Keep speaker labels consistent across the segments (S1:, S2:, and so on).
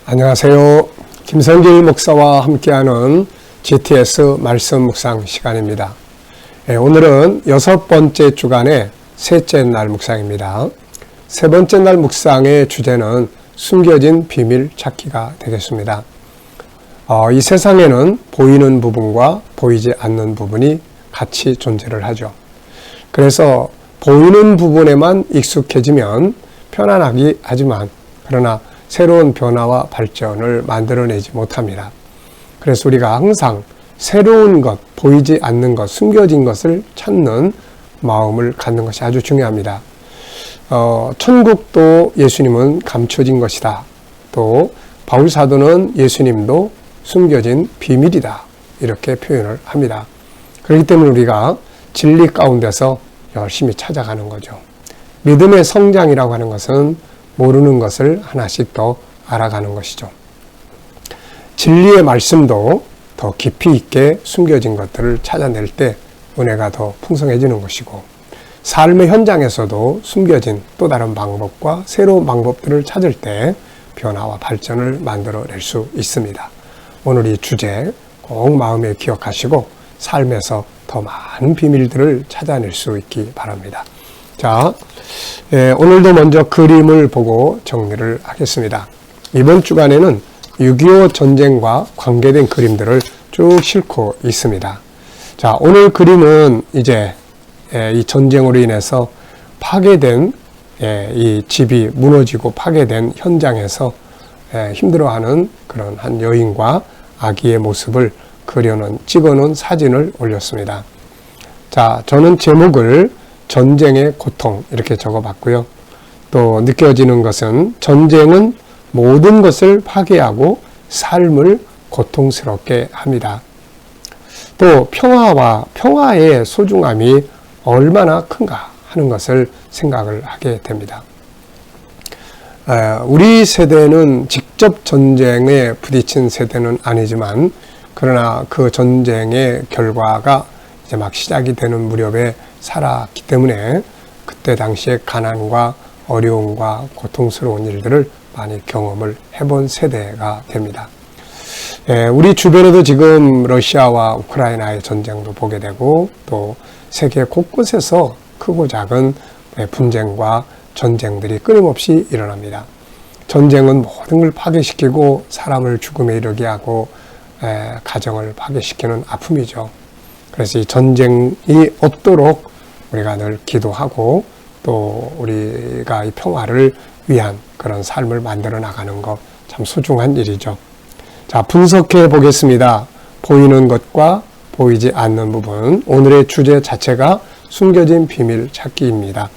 S1: 안녕하세요. 김성길 목사와 함께하는 GTS 말씀 묵상 시간입니다. 오늘은 6번째 주간의 셋째 날 묵상입니다. 세 번째 날 묵상의 주제는 숨겨진 비밀 찾기가 되겠습니다. 이 세상에는 보이는 부분과 보이지 않는 부분이 같이 존재를 하죠. 그래서 보이는 부분에만 익숙해지면 편안하기 하지만 그러나 새로운 변화와 발전을 만들어내지 못합니다. 그래서 우리가 항상 새로운 것, 보이지 않는 것, 숨겨진 것을 찾는 마음을 갖는 것이 아주 중요합니다. 천국도 예수님은 감춰진 것이다. 또 바울 사도는 예수님도 숨겨진 비밀이다. 이렇게 표현을 합니다. 그렇기 때문에 우리가 진리 가운데서 열심히 찾아가는 거죠. 믿음의 성장이라고 하는 것은 모르는 것을 하나씩 더 알아가는 것이죠. 진리의 말씀도 더 깊이 있게 숨겨진 것들을 찾아낼 때 은혜가 더 풍성해지는 것이고, 삶의 현장에서도 숨겨진 또 다른 방법과 새로운 방법들을 찾을 때 변화와 발전을 만들어낼 수 있습니다. 오늘 이 주제 꼭 마음에 기억하시고 삶에서 더 많은 비밀들을 찾아낼 수 있기 바랍니다. 자, 오늘도 먼저 그림을 보고 정리를 하겠습니다. 이번 주간에는 6.25 전쟁과 관계된 그림들을 쭉 싣고 있습니다. 자, 오늘 그림은 이제 이 전쟁으로 인해서 파괴된 이 집이 무너지고 파괴된 현장에서 힘들어하는 그런 한 여인과 아기의 모습을 찍어놓은 사진을 올렸습니다. 자, 저는 제목을 전쟁의 고통 이렇게 적어봤고요. 또 느껴지는 것은 전쟁은 모든 것을 파괴하고 삶을 고통스럽게 합니다. 또 평화의 소중함이 얼마나 큰가 하는 것을 생각을 하게 됩니다. 우리 세대는 직접 전쟁에 부딪힌 세대는 아니지만 그러나 그 전쟁의 결과가 이제 막 시작이 되는 무렵에 살았기 때문에 그때 당시에 가난과 어려움과 고통스러운 일들을 많이 경험을 해본 세대가 됩니다. 우리 주변에도 지금 러시아와 우크라이나의 전쟁도 보게 되고 또 세계 곳곳에서 크고 작은 분쟁과 전쟁들이 끊임없이 일어납니다. 전쟁은 모든 걸 파괴시키고 사람을 죽음에 이르게 하고 가정을 파괴시키는 아픔이죠. 그래서 이 전쟁이 없도록 우리가 늘 기도하고 또 우리가 이 평화를 위한 그런 삶을 만들어 나가는 것 참 소중한 일이죠. 자, 분석해 보겠습니다. 보이는 것과 보이지 않는 부분. 오늘의 주제 자체가 숨겨진 비밀 찾기입니다.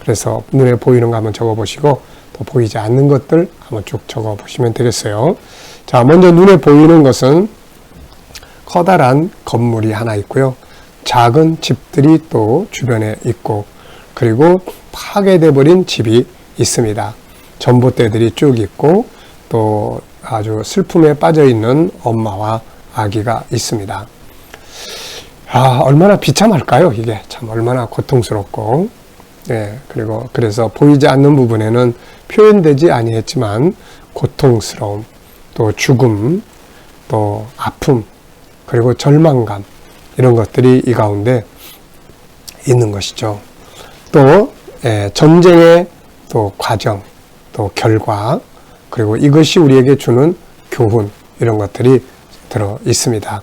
S1: 그래서 눈에 보이는 거 한번 적어보시고 또 보이지 않는 것들 한번 쭉 적어보시면 되겠어요. 자, 먼저 눈에 보이는 것은 커다란 건물이 하나 있고요. 작은 집들이 또 주변에 있고 그리고 파괴돼 버린 집이 있습니다. 전봇대들이 쭉 있고 또 아주 슬픔에 빠져 있는 엄마와 아기가 있습니다. 얼마나 비참할까요? 이게 참 얼마나 고통스럽고 그래서 보이지 않는 부분에는 표현되지 아니했지만 고통스러움, 또 죽음, 또 아픔, 그리고 절망감 이런 것들이 이 가운데 있는 것이죠. 또 전쟁의 또 과정, 또 결과, 그리고 이것이 우리에게 주는 교훈 이런 것들이 들어 있습니다.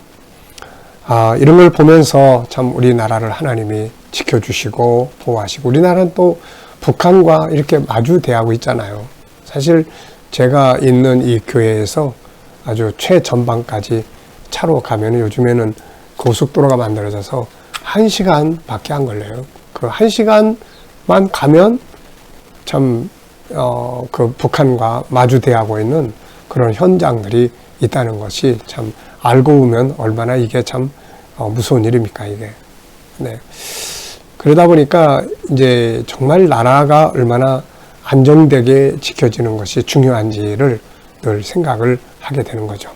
S1: 이런 걸 보면서 참 우리나라를 하나님이 지켜주시고 보호하시고 우리나라는 또 북한과 이렇게 마주 대하고 있잖아요. 사실 제가 있는 이 교회에서 아주 최전방까지 차로 가면 요즘에는 고속도로가 만들어져서 1시간밖에 안 걸려요. 그 1시간만 가면 참 그 북한과 마주대하고 있는 그런 현장들이 있다는 것이 참 알고 보면 얼마나 이게 참 무서운 일입니까 이게. 그러다 보니까 이제 정말 나라가 얼마나 안정되게 지켜지는 것이 중요한지를 늘 생각을 하게 되는 거죠.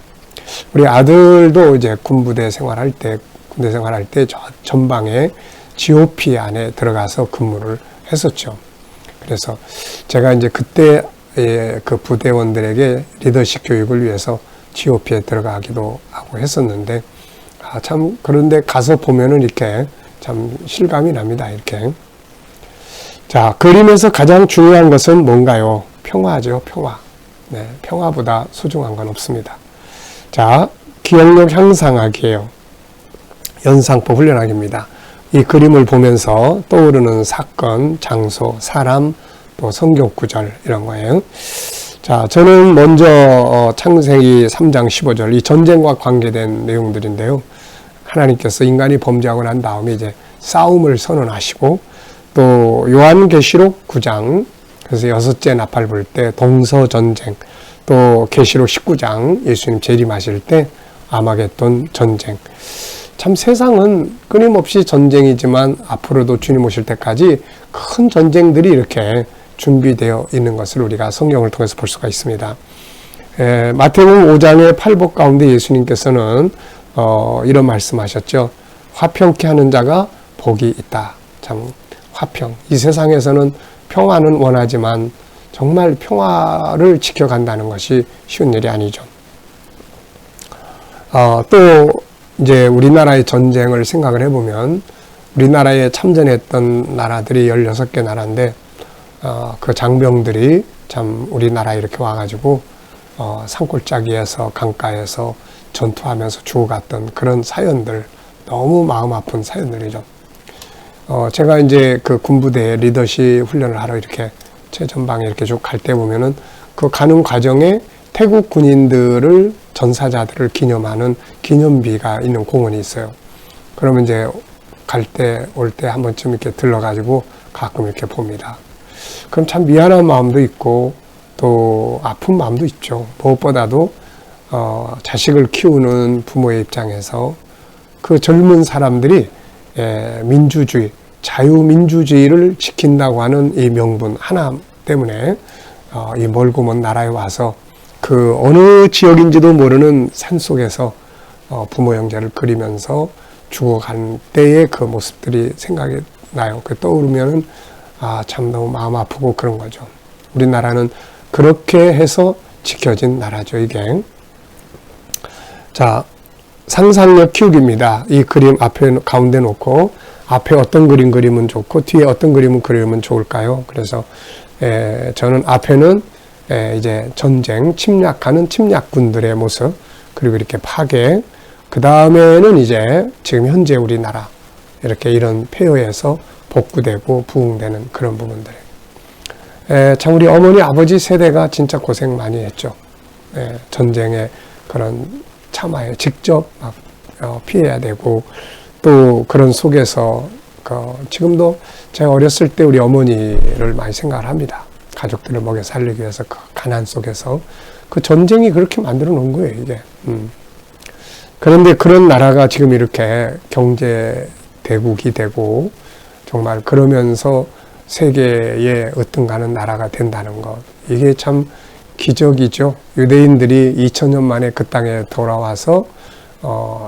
S1: 우리 아들도 이제 군대 생활할 때 저 전방에 GOP 안에 들어가서 근무를 했었죠. 그래서 제가 이제 그때 그 부대원들에게 리더십 교육을 위해서 GOP에 들어가기도 하고 했었는데, 참, 그런데 가서 보면은 이렇게 참 실감이 납니다. 이렇게. 자, 그림에서 가장 중요한 것은 뭔가요? 평화죠, 평화. 네, 평화보다 소중한 건 없습니다. 자, 기억력 향상하기예요. 연상법 훈련하기입니다. 이 그림을 보면서 떠오르는 사건, 장소, 사람, 또 성경 구절 이런 거예요. 자, 저는 먼저 창세기 3장 15절 이 전쟁과 관계된 내용들인데요. 하나님께서 인간이 범죄하고 난 다음에 이제 싸움을 선언하시고, 또 요한계시록 9장 그래서 여섯째 나팔 불 때 동서전쟁, 또 계시록 19장 예수님 재림하실 때 아마겟돈 전쟁. 참 세상은 끊임없이 전쟁이지만 앞으로도 주님 오실 때까지 큰 전쟁들이 이렇게 준비되어 있는 것을 우리가 성경을 통해서 볼 수가 있습니다. 마태복음 5장의 팔복 가운데 예수님께서는 이런 말씀하셨죠. 화평케 하는 자가 복이 있다. 참 화평. 이 세상에서는 평화는 원하지만 정말 평화를 지켜간다는 것이 쉬운 일이 아니죠. 또 이제 우리나라의 전쟁을 생각을 해보면 우리나라에 참전했던 나라들이 16개 나라인데 그 장병들이 참 우리나라에 이렇게 와가지고 산골짜기에서 강가에서 전투하면서 죽어갔던 그런 사연들, 너무 마음 아픈 사연들이죠. 제가 이제 그 군부대 리더십 훈련을 하러 이렇게 최전방에 이렇게 쭉 갈 때 보면은 그 가는 과정에 태국 군인들을 전사자들을 기념하는 기념비가 있는 공원이 있어요. 그러면 이제 갈 때 올 때 한 번쯤 이렇게 들러가지고 가끔 이렇게 봅니다. 그럼 참 미안한 마음도 있고 또 아픈 마음도 있죠. 무엇보다도 자식을 키우는 부모의 입장에서 그 젊은 사람들이 민주주의, 자유민주주의를 지킨다고 하는 이 명분 하나 때문에 이 멀고 먼 나라에 와서 그 어느 지역인지도 모르는 산속에서 부모 형제를 그리면서 죽어간 때의 그 모습들이 생각이 나요. 그 떠오르면은 참 너무 마음 아프고 그런 거죠. 우리나라는 그렇게 해서 지켜진 나라죠, 이게. 자, 상상력 키우기입니다. 이 그림 앞에 가운데 놓고 앞에 어떤 그림 그리면 좋고 뒤에 어떤 그림을 그리면 좋을까요? 그래서 저는 앞에는 이제 전쟁, 침략하는 침략군들의 모습, 그리고 이렇게 파괴, 그 다음에는 이제 지금 현재 우리나라 이렇게 이런 폐허에서 복구되고 부흥되는 그런 부분들. 참 우리 어머니 아버지 세대가 진짜 고생 많이 했죠. 전쟁의 그런 참화에 직접 막 피해야 되고, 또 그런 속에서 지금도 제가 어렸을 때 우리 어머니를 많이 생각을 합니다. 가족들을 먹여 살리기 위해서 그 가난 속에서 그 전쟁이 그렇게 만들어 놓은 거예요, 이게. 그런데 그런 나라가 지금 이렇게 경제 대국이 되고 정말 그러면서 세계에 으뜸가는 나라가 된다는 것, 이게 참 기적이죠. 유대인들이 2000년 만에 그 땅에 돌아와서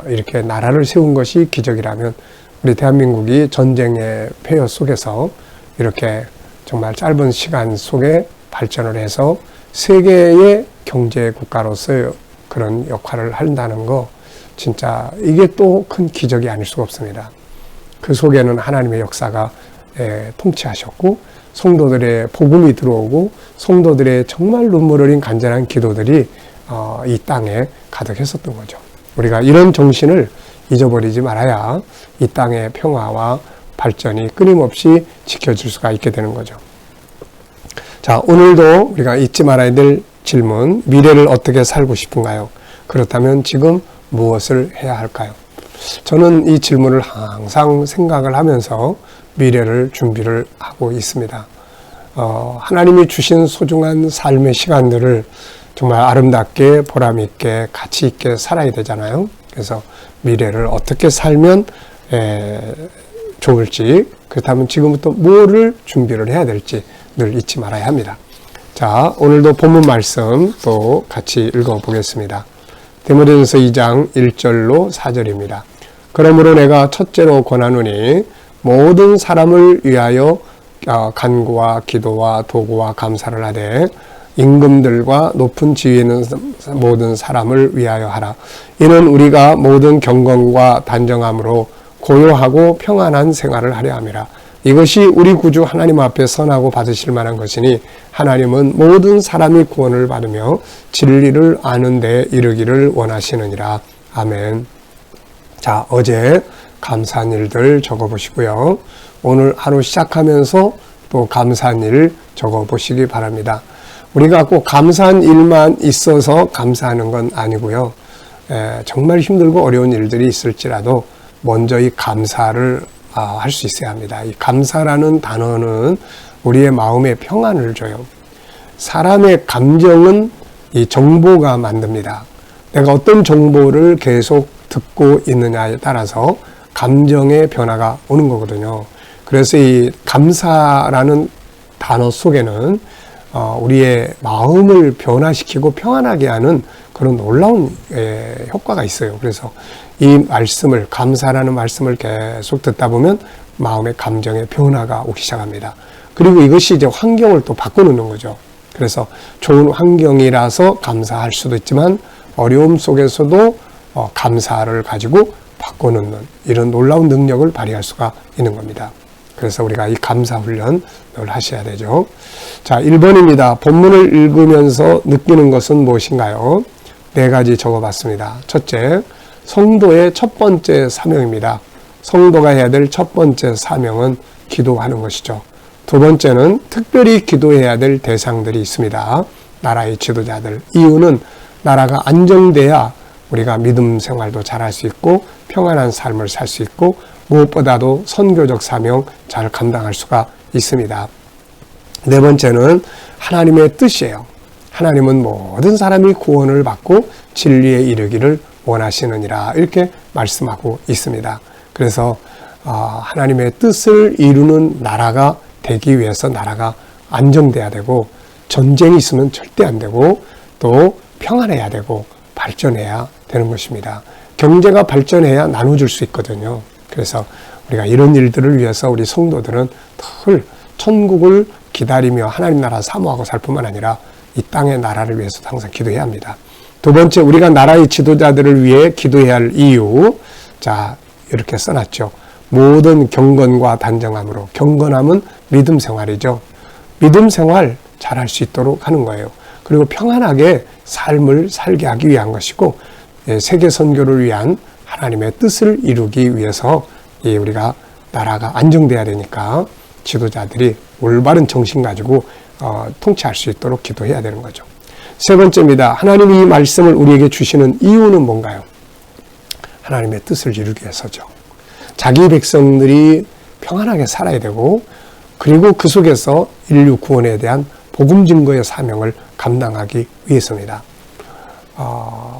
S1: 이렇게 나라를 세운 것이 기적이라면 우리 대한민국이 전쟁의 폐허 속에서 이렇게 정말 짧은 시간 속에 발전을 해서 세계의 경제 국가로서 그런 역할을 한다는 거, 진짜 이게 또 큰 기적이 아닐 수가 없습니다. 그 속에는 하나님의 역사가 통치하셨고, 성도들의 복음이 들어오고, 성도들의 정말 눈물 흘린 간절한 기도들이 이 땅에 가득했었던 거죠. 우리가 이런 정신을 잊어버리지 말아야 이 땅의 평화와 발전이 끊임없이 지켜질 수가 있게 되는 거죠. 자, 오늘도 우리가 잊지 말아야 될 질문, 미래를 어떻게 살고 싶은가요? 그렇다면 지금 무엇을 해야 할까요? 저는 이 질문을 항상 생각을 하면서 미래를 준비를 하고 있습니다. 하나님이 주신 소중한 삶의 시간들을 정말 아름답게 보람있게 가치 있게 살아야 되잖아요. 그래서 미래를 어떻게 살면 좋을지, 그렇다면 지금부터 뭐를 준비를 해야 될지 늘 잊지 말아야 합니다. 자, 오늘도 본문 말씀 또 같이 읽어보겠습니다. 디모데전서 2장 1절로 4절입니다. 그러므로 내가 첫째로 권하노니 모든 사람을 위하여 간구와 기도와 도구와 감사를 하되 임금들과 높은 지위에 있는 모든 사람을 위하여 하라. 이는 우리가 모든 경건과 단정함으로 고요하고 평안한 생활을 하려 함이라. 이것이 우리 구주 하나님 앞에 선하고 받으실 만한 것이니 하나님은 모든 사람이 구원을 받으며 진리를 아는 데 이르기를 원하시느니라. 아멘. 자, 어제 감사한 일들 적어보시고요. 오늘 하루 시작하면서 또 감사한 일 적어보시기 바랍니다. 우리가 꼭 감사한 일만 있어서 감사하는 건 아니고요. 정말 힘들고 어려운 일들이 있을지라도 먼저 이 감사를 할 수 있어야 합니다. 이 감사라는 단어는 우리의 마음에 평안을 줘요. 사람의 감정은 이 정보가 만듭니다. 내가 어떤 정보를 계속 듣고 있느냐에 따라서 감정의 변화가 오는 거거든요. 그래서 이 감사라는 단어 속에는 우리의 마음을 변화시키고 평안하게 하는 그런 놀라운 효과가 있어요. 그래서 이 말씀을, 감사라는 말씀을 계속 듣다 보면 마음의 감정의 변화가 오기 시작합니다. 그리고 이것이 이제 환경을 또 바꿔놓는 거죠. 그래서 좋은 환경이라서 감사할 수도 있지만 어려움 속에서도 감사를 가지고 바꿔놓는 이런 놀라운 능력을 발휘할 수가 있는 겁니다. 그래서 우리가 이 감사 훈련 늘 하셔야 되죠. 자, 1번입니다. 본문을 읽으면서 느끼는 것은 무엇인가요? 4가지 적어봤습니다. 첫째, 성도의 첫 번째 사명입니다. 성도가 해야 될 첫 번째 사명은 기도하는 것이죠. 두 번째는 특별히 기도해야 될 대상들이 있습니다. 나라의 지도자들. 이유는 나라가 안정돼야 우리가 믿음 생활도 잘할 수 있고 평안한 삶을 살 수 있고 무엇보다도 선교적 사명 잘 감당할 수가 있습니다. 네 번째는 하나님의 뜻이에요. 하나님은 모든 사람이 구원을 받고 진리에 이르기를 원하시느니라 이렇게 말씀하고 있습니다. 그래서 하나님의 뜻을 이루는 나라가 되기 위해서 나라가 안정돼야 되고 전쟁이 있으면 절대 안 되고 또 평안해야 되고 발전해야 되는 것입니다. 경제가 발전해야 나눠줄 수 있거든요. 그래서 우리가 이런 일들을 위해서 우리 성도들은 늘 천국을 기다리며 하나님 나라 사모하고 살 뿐만 아니라 이 땅의 나라를 위해서도 항상 기도해야 합니다. 두 번째, 우리가 나라의 지도자들을 위해 기도해야 할 이유. 자, 이렇게 써놨죠. 모든 경건과 단정함으로. 경건함은 믿음 생활이죠. 믿음 생활 잘할 수 있도록 하는 거예요. 그리고 평안하게 삶을 살게 하기 위한 것이고 세계 선교를 위한 하나님의 뜻을 이루기 위해서 우리가 나라가 안정돼야 되니까 지도자들이 올바른 정신 가지고 통치할 수 있도록 기도해야 되는 거죠. 세 번째입니다. 하나님이 이 말씀을 우리에게 주시는 이유는 뭔가요? 하나님의 뜻을 이루기 위해서죠. 자기 백성들이 평안하게 살아야 되고 그리고 그 속에서 인류 구원에 대한 복음 증거의 사명을 감당하기 위해서입니다.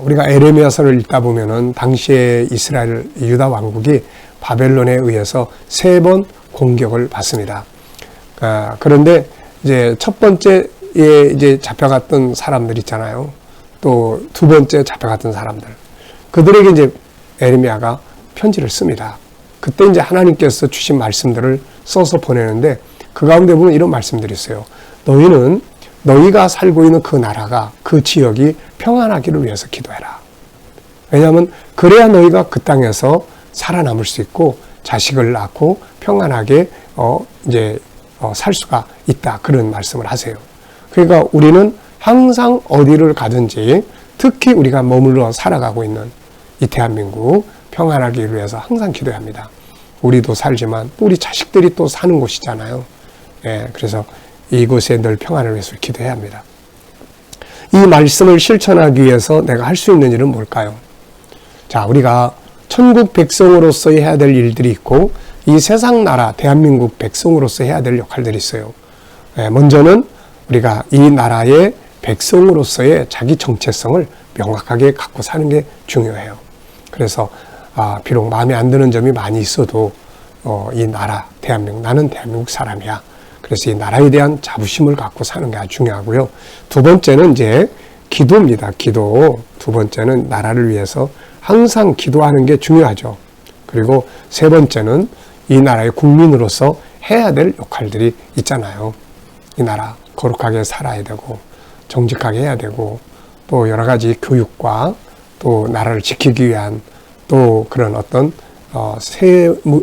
S1: 우리가 에레미야서를 읽다 보면은 당시에 이스라엘 유다 왕국이 바벨론에 의해서 3번 공격을 받습니다. 그런데 이제 첫 번째에 이제 잡혀갔던 사람들 있잖아요. 또 두 번째 잡혀갔던 사람들. 그들에게 이제 에레미야가 편지를 씁니다. 그때 이제 하나님께서 주신 말씀들을 써서 보내는데 그 가운데 보면 이런 말씀들이 있어요. 너희는 너희가 살고 있는 그 나라가 그 지역이 평안하기를 위해서 기도해라. 왜냐하면 그래야 너희가 그 땅에서 살아남을 수 있고 자식을 낳고 평안하게 살 수가 있다. 그런 말씀을 하세요. 그러니까 우리는 항상 어디를 가든지 특히 우리가 머물러 살아가고 있는 이 대한민국 평안하기 위해서 항상 기도해야 합니다. 우리도 살지만 또 우리 자식들이 또 사는 곳이잖아요. 그래서 이곳에 늘 평안을 위해서 기도해야 합니다. 이 말씀을 실천하기 위해서 내가 할 수 있는 일은 뭘까요? 자, 우리가 천국 백성으로서 해야 될 일들이 있고 이 세상 나라 대한민국 백성으로서 해야 될 역할들이 있어요. 먼저는 우리가 이 나라의 백성으로서의 자기 정체성을 명확하게 갖고 사는 게 중요해요. 그래서 비록 마음에 안 드는 점이 많이 있어도 이 나라 대한민국, 나는 대한민국 사람이야. 그래서 이 나라에 대한 자부심을 갖고 사는 게 아주 중요하고요. 두 번째는 이제 기도입니다. 기도. 두 번째는 나라를 위해서 항상 기도하는 게 중요하죠. 그리고 세 번째는 이 나라의 국민으로서 해야 될 역할들이 있잖아요. 이 나라 거룩하게 살아야 되고 정직하게 해야 되고, 또 여러 가지 교육과 또 나라를 지키기 위한 또 그런 어떤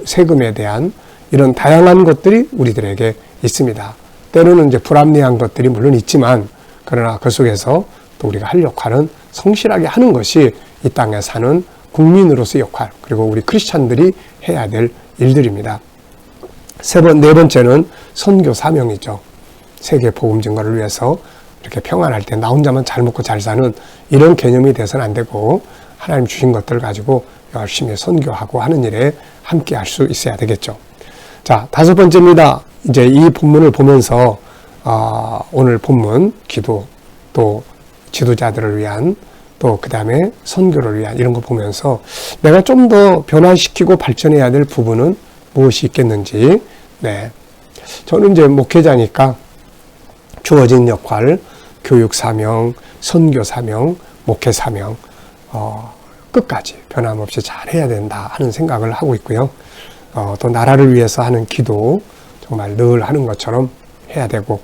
S1: 세금에 대한 이런 다양한 것들이 우리들에게 있습니다. 때로는 이제 불합리한 것들이 물론 있지만, 그러나 그 속에서 또 우리가 할 역할은 성실하게 하는 것이 이 땅에 사는 국민으로서의 역할, 그리고 우리 크리스찬들이 해야 될 일들입니다. 네 번째는 선교 사명이죠. 세계 복음 증거를 위해서 이렇게 평안할 때 나 혼자만 잘 먹고 잘 사는 이런 개념이 돼서는 안 되고, 하나님 주신 것들을 가지고 열심히 선교하고 하는 일에 함께 할 수 있어야 되겠죠. 자, 다섯 번째입니다. 이제 이 본문을 보면서 오늘 본문 기도, 또 지도자들을 위한, 또 그 다음에 선교를 위한 이런 거 보면서 내가 좀 더 변화시키고 발전해야 될 부분은 무엇이 있겠는지. 네, 저는 이제 목회자니까 주어진 역할, 교육 사명, 선교 사명, 목회 사명 끝까지 변함없이 잘 해야 된다 하는 생각을 하고 있고요. 또 나라를 위해서 하는 기도 정말 늘 하는 것처럼 해야 되고,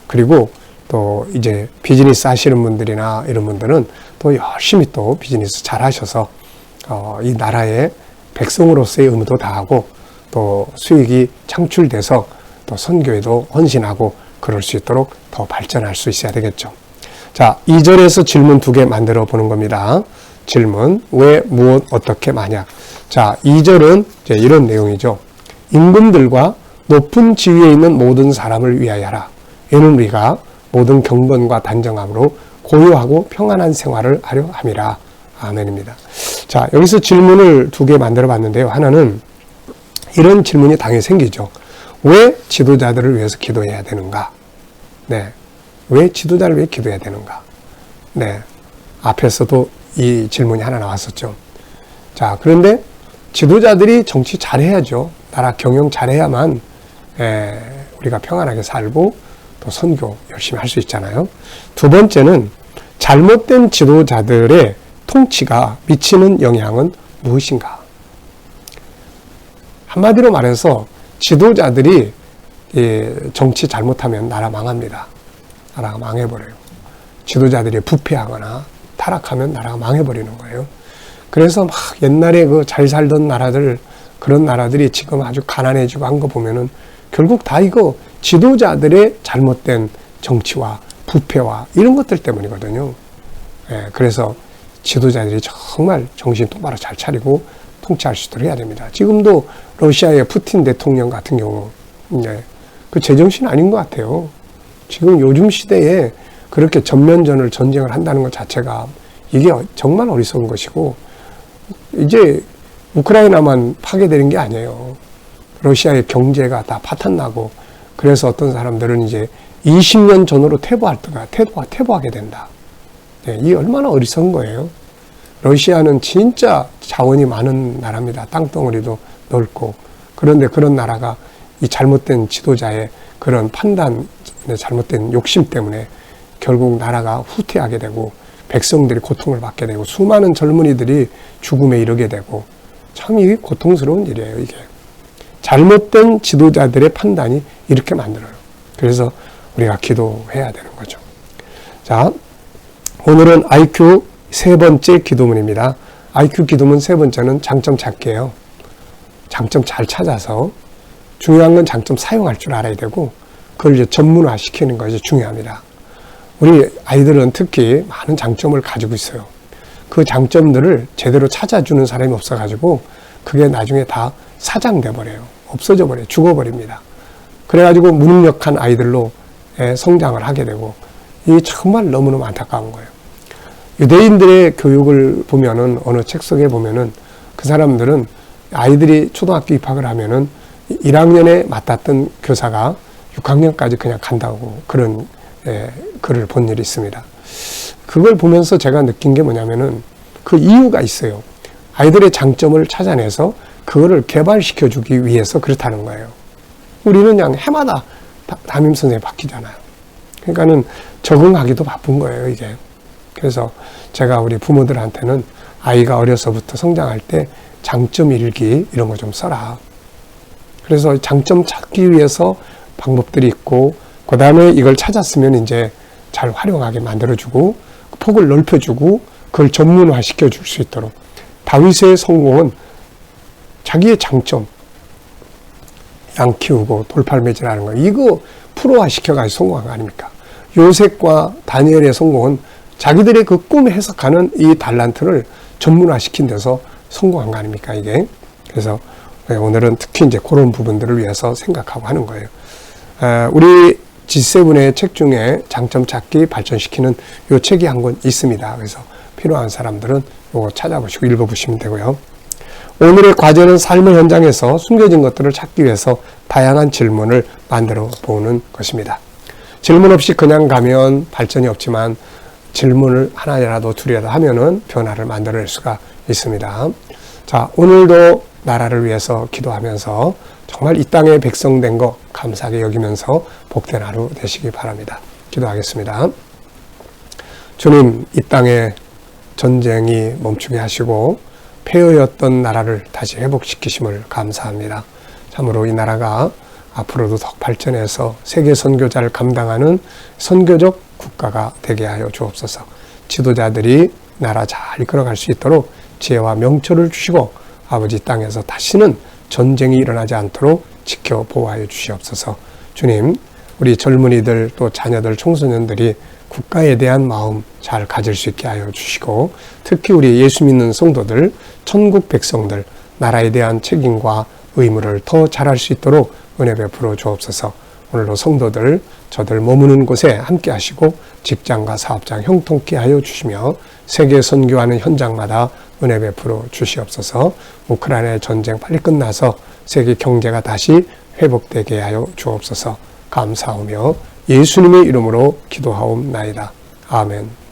S1: 그리고 또 이제 비즈니스 하시는 분들이나 이런 분들은 또 열심히 또 비즈니스 잘 하셔서 이 나라의 백성으로서의 의무도 다하고, 또 수익이 창출돼서 또 선교에도 헌신하고 그럴 수 있도록 더 발전할 수 있어야 되겠죠. 자, 2절에서 질문 2개 만들어 보는 겁니다. 질문, 왜, 무엇, 어떻게, 만약. 자, 2절은 이제 이런 내용이죠. 임금들과 높은 지위에 있는 모든 사람을 위하여 하라. 이는 우리가 모든 경건과 단정함으로 고요하고 평안한 생활을 하려 함이라. 아멘입니다. 자, 여기서 질문을 2개 만들어 봤는데요. 하나는 이런 질문이 당연히 생기죠. 왜 지도자들을 위해서 기도해야 되는가? 네. 왜 지도자를 위해 기도해야 되는가? 네. 앞에서도 이 질문이 하나 나왔었죠. 자, 그런데 지도자들이 정치 잘해야죠. 나라 경영 잘해야만 우리가 평안하게 살고 또 선교 열심히 할 수 있잖아요. 두 번째는 잘못된 지도자들의 통치가 미치는 영향은 무엇인가? 한마디로 말해서 지도자들이 정치 잘못하면 나라 망합니다. 나라가 망해버려요. 지도자들이 부패하거나 타락하면 나라가 망해버리는 거예요. 그래서 막 옛날에 그 잘 살던 나라들, 그런 나라들이 지금 아주 가난해지고 한 거 보면은 결국 다 이거 지도자들의 잘못된 정치와 부패와 이런 것들 때문이거든요. 그래서 지도자들이 정말 정신 똑바로 잘 차리고 통치할 수 있도록 해야 됩니다. 지금도 러시아의 푸틴 대통령 같은 경우, 그 제정신 아닌 것 같아요. 지금 요즘 시대에 그렇게 전쟁을 한다는 것 자체가 이게 정말 어리석은 것이고, 이제 우크라이나만 파괴되는 게 아니에요. 러시아의 경제가 다 파탄나고, 그래서 어떤 사람들은 이제 20년 전으로 퇴보하게 된다. 이게 얼마나 어리석은 거예요. 러시아는 진짜 자원이 많은 나라입니다. 땅덩어리도 넓고. 그런데 그런 나라가 이 잘못된 지도자의 그런 판단, 잘못된 욕심 때문에 결국 나라가 후퇴하게 되고 백성들이 고통을 받게 되고 수많은 젊은이들이 죽음에 이르게 되고, 참 이게 고통스러운 일이에요. 이게 잘못된 지도자들의 판단이 이렇게 만들어요. 그래서 우리가 기도해야 되는 거죠. 자, 오늘은 IQ 세 번째 기도문입니다. IQ 기도문 세 번째는 장점 찾기예요. 장점 잘 찾아서, 중요한 건 장점 사용할 줄 알아야 되고, 그걸 이제 전문화 시키는 것이 중요합니다. 우리 아이들은 특히 많은 장점을 가지고 있어요. 그 장점들을 제대로 찾아주는 사람이 없어가지고 그게 나중에 다 사장돼 버려요. 없어져 버려요. 죽어버립니다. 그래가지고 무능력한 아이들로 성장을 하게 되고, 이게 정말 너무너무 안타까운 거예요. 유대인들의 교육을 보면은, 어느 책 속에 보면은 그 사람들은 아이들이 초등학교 입학을 하면은 1학년에 맡았던 교사가 6학년까지 그냥 간다고 그런 글을 본 일이 있습니다. 그걸 보면서 제가 느낀 게 뭐냐면은 그 이유가 있어요. 아이들의 장점을 찾아내서 그거를 개발시켜주기 위해서 그렇다는 거예요. 우리는 그냥 해마다 담임선생님이 바뀌잖아요. 그러니까는 적응하기도 바쁜 거예요, 이게. 그래서 제가 우리 부모들한테는 아이가 어려서부터 성장할 때 장점 일기 이런 거 좀 써라. 그래서 장점 찾기 위해서 방법들이 있고, 그 다음에 이걸 찾았으면 이제 잘 활용하게 만들어주고 폭을 넓혀주고 그걸 전문화시켜 줄 수 있도록. 다윗의 성공은 자기의 장점, 양 키우고 돌팔매질하는 거, 이거 프로화 시켜가지고 성공한 거 아닙니까? 요셉과 다니엘의 성공은 자기들의 그 꿈 해석하는 이 달란트를 전문화시킨 데서 성공한 거 아닙니까, 이게? 그래서 오늘은 특히 이제 그런 부분들을 위해서 생각하고 하는 거예요. 우리 G7의 책 중에 장점 찾기 발전시키는 요 책이 한 권 있습니다. 그래서 필요한 사람들은 요거 찾아보시고 읽어보시면 되고요. 오늘의 과제는 삶의 현장에서 숨겨진 것들을 찾기 위해서 다양한 질문을 만들어 보는 것입니다. 질문 없이 그냥 가면 발전이 없지만 질문을 하나라도 둘이라도 하면은 변화를 만들어낼 수가 있습니다. 자, 오늘도 나라를 위해서 기도하면서 정말 이 땅의 백성 된 거 감사하게 여기면서 복된 하루 되시기 바랍니다. 기도하겠습니다. 주님, 이 땅에 전쟁이 멈추게 하시고 폐허였던 나라를 다시 회복시키심을 감사합니다. 참으로 이 나라가 앞으로도 더 발전해서 세계 선교자를 감당하는 선교적 국가가 되게 하여 주옵소서. 지도자들이 나라 잘 이끌어갈 수 있도록 지혜와 명철을 주시고 아버지 땅에서 다시는 전쟁이 일어나지 않도록 지켜 보호하여 주시옵소서. 주님, 우리 젊은이들 또 자녀들 청소년들이 국가에 대한 마음 잘 가질 수 있게 하여 주시고 특히 우리 예수 믿는 성도들, 천국 백성들 나라에 대한 책임과 의무를 더 잘할 수 있도록 은혜 베풀어 주옵소서. 오늘도 성도들 저들 머무는 곳에 함께 하시고 직장과 사업장 형통케 하여 주시며 세계 선교하는 현장마다 은혜 베풀어 주시옵소서. 우크라이나의 전쟁 빨리 끝나서 세계 경제가 다시 회복되게 하여 주옵소서. 감사하며 예수님의 이름으로 기도하옵나이다. 아멘.